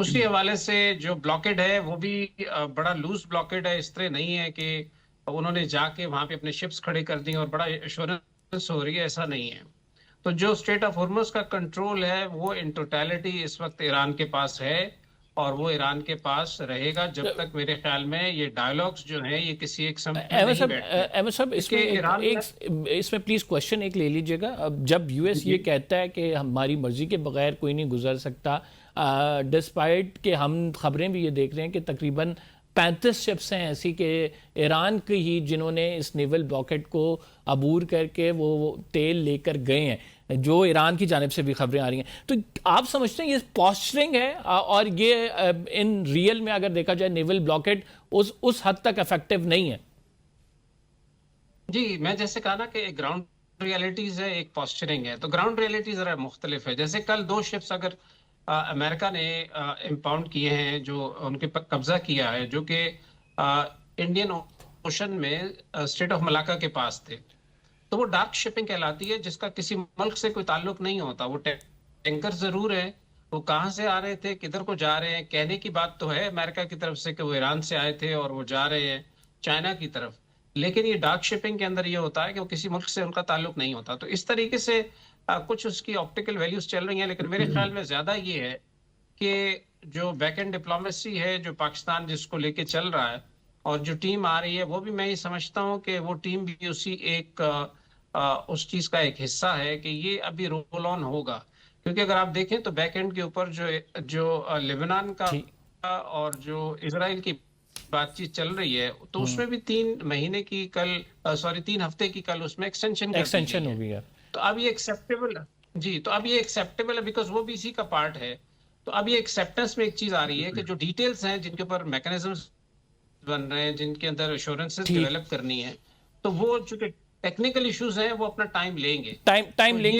اسی حوالے سے جو بلاکڈ ہے وہ بھی بڑا لوز بلاکڈ ہے، اس طرح نہیں ہے کہ انہوں نے جا کے وہاں پہ اپنے شپس کھڑے کر دی اور بڑا ایشورنس ہو رہی ہے، ایسا نہیں ہے. تو جو اسٹریٹ آف ہارمز کا کنٹرول ہے وہ ان ٹوٹیلٹی اس وقت ایران کے پاس ہے، اور وہ ایران کے پاس رہے گا جب تک میرے خیال میں یہ ڈائیلاگس جو ہیں یہ کسی ایک سمت میں نہیں بیٹھتے. احمد صاحب اس میں پلیز کوشچن ایک لے لیجئے گا. جب یو ایس یہ کہتا ہے کہ ہماری مرضی کے بغیر کوئی نہیں گزر سکتا، ڈسپائٹ کہ ہم خبریں بھی یہ دیکھ رہے ہیں کہ تقریباً 35 شپس ہیں ایسی کہ ایران کی ہی جنہوں نے اس نیول بلاکٹ کو عبور کر کے وہ تیل لے کر گئے ہیں، جو ایران کی جانب سے بھی خبریں آ رہی ہیں. تو آپ سمجھتے ہیں یہ پوسچرنگ ہے اور یہ ان ریئل میں اگر دیکھا جائے نیول بلاکٹ اس حد تک افیکٹو نہیں ہے؟ جی میں جیسے کہا نا کہ گراؤنڈ ریئلٹیز ہے، ایک پوسچرنگ ہے. تو گراؤنڈ ریئلٹی ذرا مختلف ہے. جیسے کل 2 شپس اگر امریکہ نے امپاؤنڈ کیے ہیں، جو ان کے قبضہ کیا ہے، جو کہ انڈین اوشن میں اسٹریٹ آف ملاکا کے پاس تھے، تو وہ ڈارک شپنگ کہلاتی ہے، جس کا کسی ملک سے کوئی تعلق نہیں ہوتا. وہ ٹینکر ضرور ہے، وہ کہاں سے آ رہے تھے، کدھر کو جا رہے ہیں، کہنے کی بات تو ہے امریکہ کی طرف سے کہ وہ ایران سے آئے تھے اور وہ جا رہے ہیں چائنا کی طرف، لیکن یہ ڈارک شپنگ کے اندر یہ ہوتا ہے کہ وہ کسی ملک سے ان کا تعلق نہیں ہوتا. تو اس طریقے سے کچھ اس کی آپٹیکل ویلیوز چل رہی ہیں، لیکن میرے خیال میں زیادہ یہ ہے کہ جو بیک اینڈ ڈپلومیسی ہے جو پاکستان جس کو لے کے چل رہا ہے، اور جو ٹیم آ رہی ہے، وہ بھی میں یہ سمجھتا ہوں کہ وہ ٹیم بھی اسی ایک اس چیز کا ایک حصہ ہے کہ یہ ابھی رول آن ہوگا. کیونکہ اگر آپ دیکھیں تو بیک اینڈ کے اوپر جو لیبنان کا اور جو اسرائیل کی بات چیت چل رہی ہے، تو اس میں بھی 3 ہفتے کی کل اس میں ایکسٹینشن ہو گیا. تو اب یہ ایکسیپٹیبل ہے بیکاز وہ بھی اسی کا پارٹ ہے. تو اب یہ ایکسیپٹنس میں ایک چیز آ رہی ہے کہ جو ڈیٹیلز ہیں جن کے اوپر میکانزمز بن رہے ہیں، جن کے اندر ایشورنسز ڈیولپ کرنی ہے، تو وہ چونکہ ٹیکنیکل ایشوز ہیں وہ اپنا ٹائم لیں گے.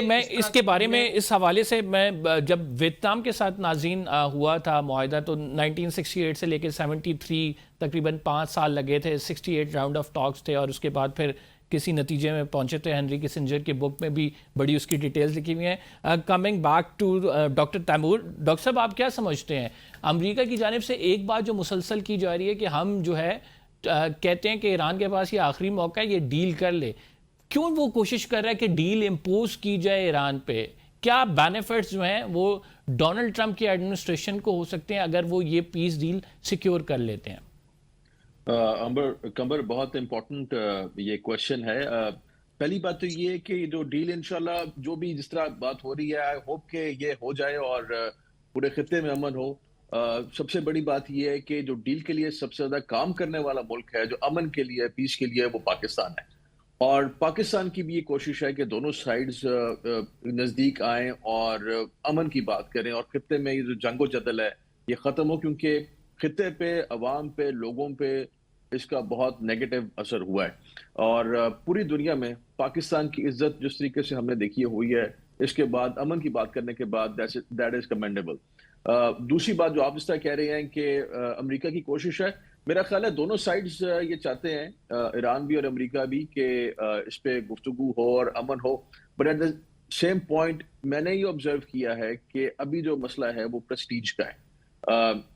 میں اس کے بارے میں اس حوالے سے میں جب ویتنام کے ساتھ ناظرین ہوا تھا معاہدہ، تو 1968 سے لے کے 73 تقریباً 5 سال لگے تھے. 68 راؤنڈ آف ٹاکس تھے اور اس کے بعد پھر کسی نتیجے میں پہنچے تھے. ہنری کسنجر کی بک میں بھی بڑی اس کی ڈیٹیلز لکھی ہوئی ہیں. Coming back to doctor Taimur, doctor صاحب آپ کیا سمجھتے ہیں امریکہ کی جانب سے ایک بات جو مسلسل کی جا رہی ہے کہ ہم جو ہے کہتے ہیں کہ ایران کے پاس یہ آخری موقع ہے، یہ ڈیل کر لے. کیوں وہ کوشش کر رہا ہے کہ ڈیل امپوز کی جائے ایران پہ؟ کیا بینیفٹس جو ہیں وہ ڈونلڈ ٹرمپ کی ایڈمنسٹریشن کو ہو سکتے ہیں اگر وہ یہ پیس ڈیل سیکیور کر لیتے ہیں؟ کمبر بہت امپورٹنٹ یہ کوشچن ہے. پہلی بات تو یہ کہ جو ڈیل انشاءاللہ جو بھی جس طرح بات ہو رہی ہے، آئی ہوپ کہ یہ ہو جائے اور پورے خطے میں امن ہو. سب سے بڑی بات یہ ہے کہ جو ڈیل کے لیے سب سے زیادہ کام کرنے والا ملک ہے، جو امن کے لیے، پیس کے لیے، وہ پاکستان ہے. اور پاکستان کی بھی یہ کوشش ہے کہ دونوں سائیڈز نزدیک آئیں اور امن کی بات کریں اور خطے میں یہ جو جنگ و جدل ہے یہ ختم ہو، کیونکہ خطے پہ، عوام پہ، لوگوں پہ اس کا بہت نیگیٹو اثر ہوا ہے. اور پوری دنیا میں پاکستان کی عزت جس طریقے سے ہم نے دیکھی ہوئی ہے، اس کے بعد امن کی بات کرنے کے بعد دیٹ از کمینڈیبل. دوسری بات جو آپ اس طرح کہہ رہے ہیں کہ امریکہ کی کوشش ہے، میرا خیال ہے دونوں سائیڈز یہ چاہتے ہیں، ایران بھی اور امریکہ بھی، کہ اس پہ گفتگو ہو اور امن ہو. But at the same point میں نے یہ آبزرو کیا ہے کہ ابھی جو مسئلہ ہے وہ پریسٹیج کا ہے،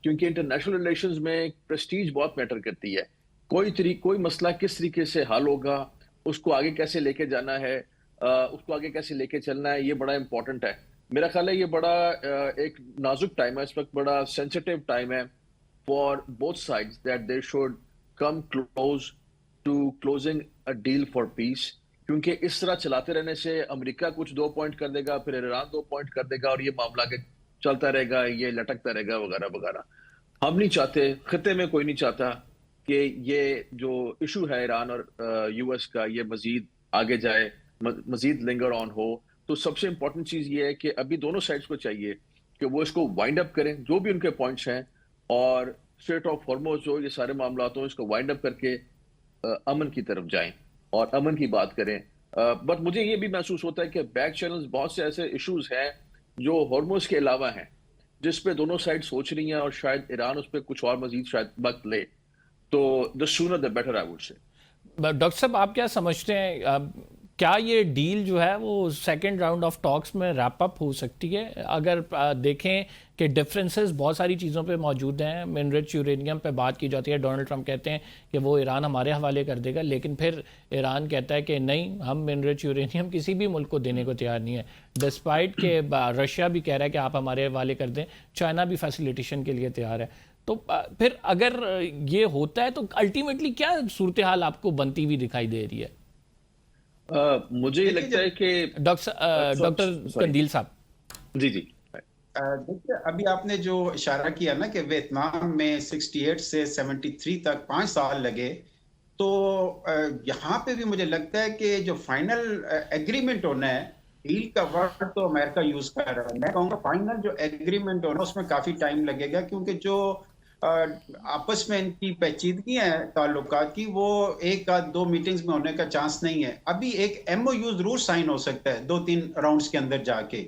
کیونکہ انٹرنیشنل ریلیشنز میں پریسٹیج بہت میٹر کرتی ہے. کوئی مسئلہ کس طریقے سے حل ہوگا، اس کو آگے کیسے لے کے جانا ہے، اس کو آگے کیسے لے کے چلنا ہے، یہ بڑا امپورٹنٹ ہے. میرا خیال ہے یہ بڑا ایک نازک ٹائم ہے اس وقت، بڑا سینسٹیو ٹائم ہے for both sides, that they should come close to closing a deal for peace. کیونکہ اس طرح چلاتے رہنے سے امریکہ کچھ 2 پوائنٹ کر دے گا، پھر ایران 2 پوائنٹ کر دے گا، اور یہ معاملہ آگے چلتا رہے گا، یہ لٹکتا رہے گا وغیرہ وغیرہ. ہم نہیں چاہتے، خطے میں کوئی نہیں چاہتا کہ یہ جو ایشو ہے ایران اور یو ایس کا یہ مزید آگے جائے، مزید لنگر آن ہو. تو سب سے امپورٹنٹ چیز یہ ہے کہ ابھی دونوں سائڈز کو چاہیے کہ وہ اس کو وائنڈ اپ کریں، جو بھی ان کے پوائنٹس ہیں، اور اسٹریٹ آف ہارمز جو یہ سارے معاملات ہوں، اس کو وائنڈ اپ کر کے امن کی طرف جائیں اور امن کی بات کریں. بٹ مجھے یہ بھی محسوس ہوتا ہے کہ بیک چینلز بہت سے ایسے ایشوز ہیں جو ہارمز کے علاوہ ہیں، جس پہ دونوں سائڈ سوچ رہی ہیں، اور شاید ایران اس پہ کچھ اور مزید شاید وقت لے. تو the sooner the better I would say. Doctor صاحب آپ کیا سمجھتے ہیں کیا یہ ڈیل جو ہے وہ سیکنڈ راؤنڈ آف ٹاکس میں ریپ اپ ہو سکتی ہے؟ اگر دیکھیں کہ ڈفرینسز بہت ساری چیزوں پہ موجود ہیں، انرچ یورینیم پہ بات کی جاتی ہے، ڈونلڈ ٹرمپ کہتے ہیں کہ وہ ایران ہمارے حوالے کر دے گا، لیکن پھر ایران کہتا ہے کہ نہیں، ہم انرچ یورینیم کسی بھی ملک کو دینے کو تیار نہیں ہے، ڈسپائٹ کہ رشیا بھی کہہ رہا ہے کہ آپ ہمارے حوالے کر دیں، چائنا بھی فیسیلیٹیشن کے لیے تیار ہے. تو پھر اگر یہ ہوتا ہے تو الٹیمیٹلی کیا صورتحال آپ کو بنتی ہوئی دکھائی دے رہی ہے؟ مجھے یہ لگتا ہے کہ ڈاکٹر قندیل صاحب جی دیکھیے، ابھی آپ نے جو اشارہ کیا نا کہ ویتنام میں 68 سے 73 تک 5 سال لگے، تو یہاں پہ بھی مجھے لگتا ہے کہ جو فائنل ایگریمنٹ ہونا ہے، ڈیل کا ورڈ تو امریکہ یوز کر رہا ہے، میں کہوں گا فائنل جو ایگریمنٹ ہونا اس میں کافی ٹائم لگے گا، کیونکہ جو آپس میں ان کی پیچیدگی ہیں تعلقات کی، وہ 1-2 میٹنگز میں ہونے کا چانس نہیں ہے. ابھی ایک ایم او یو ضرور سائن ہو سکتا ہے 2-3 راؤنڈز کے اندر جا کے،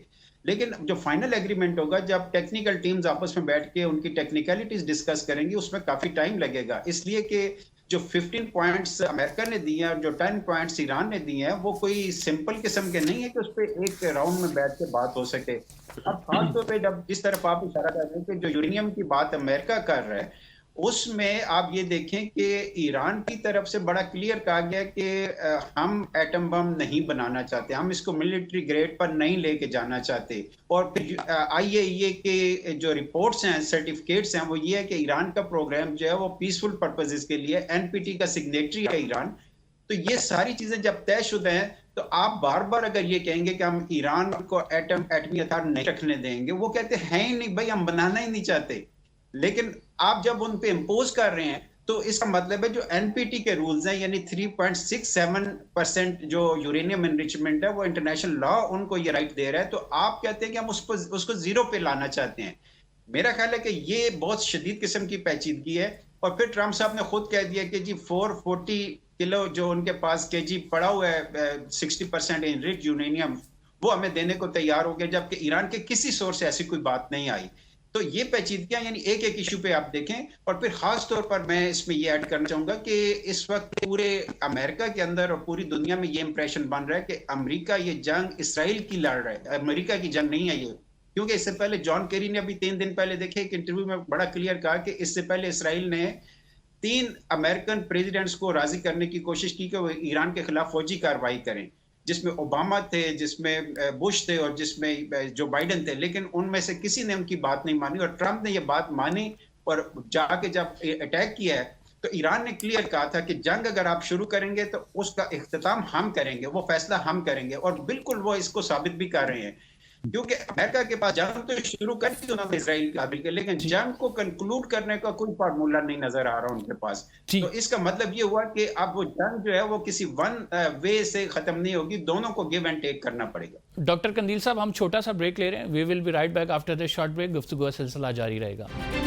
لیکن جو فائنل ایگریمنٹ ہوگا، جب ٹیکنیکل ٹیمز آپس میں بیٹھ کے ان کی ٹیکنیکلٹیز ڈسکس کریں گی، اس میں کافی ٹائم لگے گا. اس لیے کہ جو 15 پوائنٹس امریکہ نے دیے ہیں اور جو 10 پوائنٹس ایران نے دیے ہیں، وہ کوئی سمپل قسم کے نہیں ہے کہ اس پہ ایک راؤنڈ میں بیٹھ کے بات ہو سکے. اب خاص طور پہ جب جس طرف آپ اشارہ کر رہے ہیں کہ جو یورینیم کی بات امریکہ کر رہا ہے، اس میں آپ یہ دیکھیں کہ ایران کی طرف سے بڑا کلیئر کہا گیا کہ ہم ایٹم بم نہیں بنانا چاہتے، ہم اس کو ملٹری گریڈ پر نہیں لے کے جانا چاہتے. اور پھر IAEA کے جو رپورٹس ہیں، سرٹیفکیٹس ہیں، وہ یہ ہے کہ ایران کا پروگرام جو ہے وہ پیسفل پرپزز کے لیے NPT کا سگنیٹری ہے ایران. تو یہ ساری چیزیں جب طے شدہ ہیں، تو آپ بار بار اگر یہ کہیں گے کہ ہم ایران کو ایٹمی ہتھیار نہیں رکھنے دیں گے، وہ کہتے ہیں ہی نہیں بھائی، ہم بنانا ہی نہیں چاہتے. لیکن آپ جب ان پہ امپوز کر رہے ہیں، تو اس کا مطلب ہے جو NPT کے رولز ہیں، یعنی 3.67% جو یورینیم انریچمنٹ ہے، وہ انٹرنیشنل لا ان کو یہ رائٹ دے رہا ہے. تو آپ کہتے ہیں کہ ہم اس کو زیرو پہ لانا چاہتے ہیں. میرا خیال ہے کہ یہ بہت شدید قسم کی پیچیدگی ہے. اور پھر ٹرمپ صاحب نے خود کہہ دیا کہ جی 440 کلو جو ان کے پاس kg پڑا ہوا ہے 60% انریچ یورینیم، وہ ہمیں دینے کو تیار ہو گیا، جبکہ ایران کے کسی سورس سے ایسی کوئی بات نہیں آئی. تو یہ پیچیدگیاں یعنی ایک ایشو پہ آپ دیکھیں. اور پھر خاص طور پر میں اس میں یہ ایڈ کرنا چاہوں گا کہ اس وقت پورے امریکہ کے اندر اور پوری دنیا میں یہ امپریشن بن رہا ہے کہ امریکہ یہ جنگ اسرائیل کی لڑ رہا ہے، امریکہ کی جنگ نہیں ہے یہ. کیونکہ اس سے پہلے جان کیری نے ابھی 3 دن پہلے دیکھے ایک انٹرویو میں بڑا کلیئر کہا کہ اس سے پہلے اسرائیل نے 3 امریکن پریزیڈنٹس کو راضی کرنے کی کوشش کی کہ وہ ایران کے خلاف فوجی کارروائی کریں، جس میں اوباما تھے، جس میں بش تھے اور جس میں جو بائیڈن تھے. لیکن ان میں سے کسی نے ان کی بات نہیں مانی، اور ٹرمپ نے یہ بات مانی اور جا کے جب اٹیک کیا ہے تو ایران نے کلیئر کہا تھا کہ جنگ اگر آپ شروع کریں گے تو اس کا اختتام ہم کریں گے، وہ فیصلہ ہم کریں گے. اور بالکل وہ اس کو ثابت بھی کر رہے ہیں، کیونکہ امریکہ کے پاس جنگ تو شروع کر دی انہوں نے اسرائیل کے قابل کے، لیکن جنگ کو کنکلوڈ کرنے کا کوئی فارمولا نہیں نظر آ رہا ان کے پاس. تو اس کا مطلب یہ ہوا کہ اب وہ جنگ جو ہے وہ کسی ون وے سے ختم نہیں ہوگی، دونوں کو گیو اینڈ ٹیک کرنا پڑے گا. ڈاکٹر قندیل صاحب، ہم چھوٹا سا بریک لے رہے ہیں. We will be right back after this short break. گفتگو کا سلسلہ جاری رہے گا.